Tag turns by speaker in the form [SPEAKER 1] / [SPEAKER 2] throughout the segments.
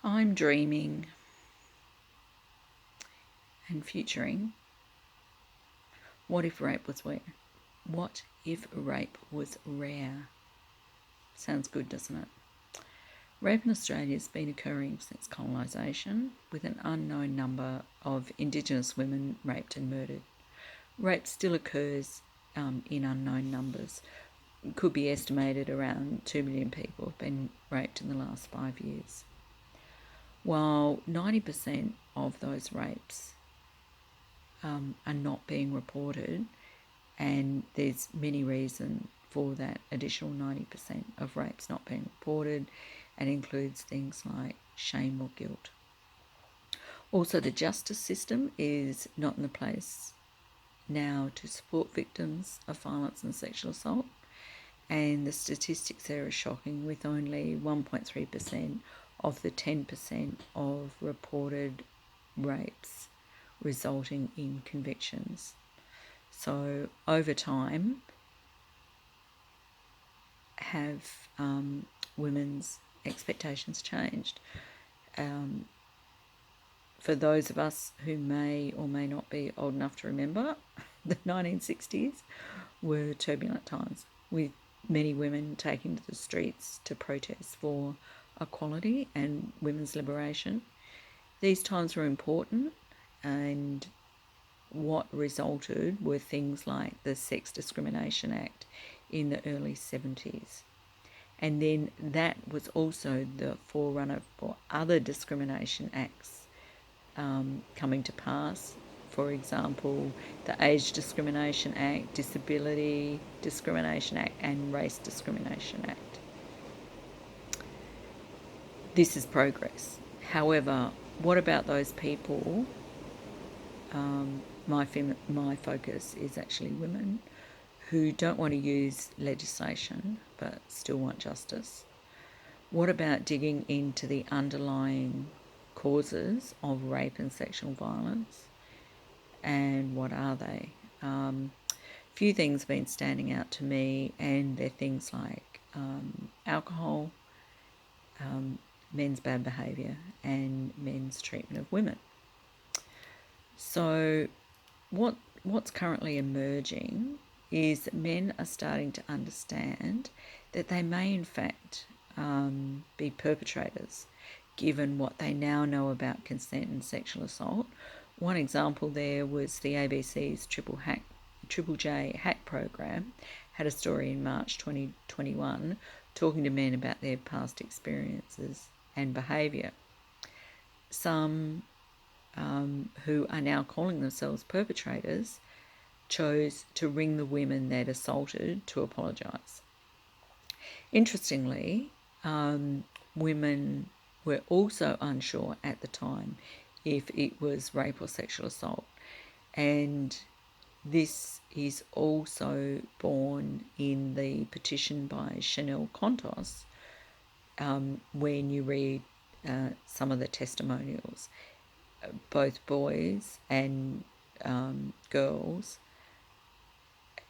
[SPEAKER 1] I'm dreaming and futuring. What if rape was rare? What if rape was rare? Sounds good, doesn't it? Rape in Australia has been occurring since colonisation, with an unknown number of Indigenous women raped and murdered. Rape still occurs in unknown numbers. It could be estimated around 2 million people have been raped in the last 5 years. While 90% of those rapes are not being reported, and there's many reasons for that additional 90% of rapes not being reported, and includes things like shame or guilt. Also, the justice system is not in the place now to support victims of violence and sexual assault, and the statistics there are shocking, with only 1.3% of the 10% of reported rapes resulting in convictions. So over time, have women's expectations changed? For those of us who may or may not be old enough to remember, the 1960s were turbulent times, with many women taking to the streets to protest for equality and women's liberation. These times were important, and what resulted were things like the Sex Discrimination Act in the early 70s. And then that was also the forerunner for other discrimination acts coming to pass. For example, the Age Discrimination Act, Disability Discrimination Act, and Race Discrimination Act. This is progress. However, what about those people? My focus is actually women who don't want to use legislation but still want justice. What about digging into the underlying causes of rape and sexual violence, and what are they? Few things have been standing out to me, and they're things like alcohol, men's bad behaviour, and men's treatment of women. So what's currently emerging is that men are starting to understand that they may in fact be perpetrators, given what they now know about consent and sexual assault. One example there was the ABC's Triple J Hack program had a story in March 2021 talking to men about their past experiences and behaviour. Some who are now calling themselves perpetrators chose to ring the women they'd assaulted to apologise. Interestingly, women were also unsure at the time if it was rape or sexual assault, and this is also born in the petition by Chanel Contos. When you read some of the testimonials, both boys and girls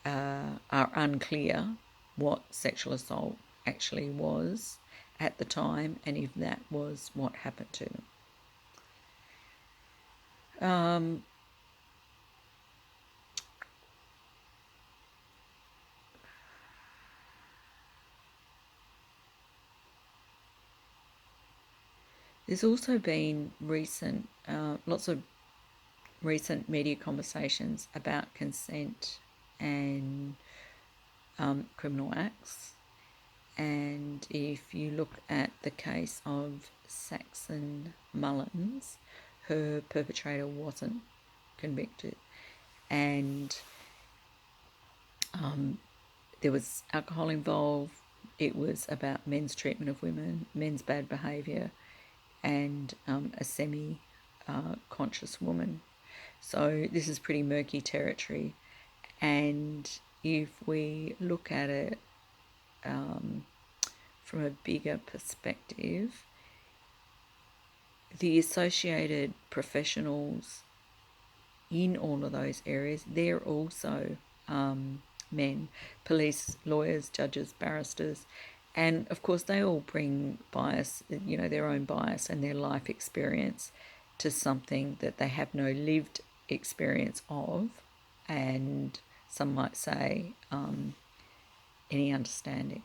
[SPEAKER 1] are unclear what sexual assault actually was at the time, and if that was what happened to them. There's also been lots of recent media conversations about consent and criminal acts. And if you look at the case of Saxon Mullins, her perpetrator wasn't convicted, and there was alcohol involved. It was about men's treatment of women, men's bad behaviour, and a semi-conscious woman. So this is pretty murky territory. And if we look at it from a bigger perspective, the associated professionals in all of those areas, they're also men: police, lawyers, judges, barristers, And of course, they all bring bias, their own bias and their life experience to something that they have no lived experience of, and some might say any understanding.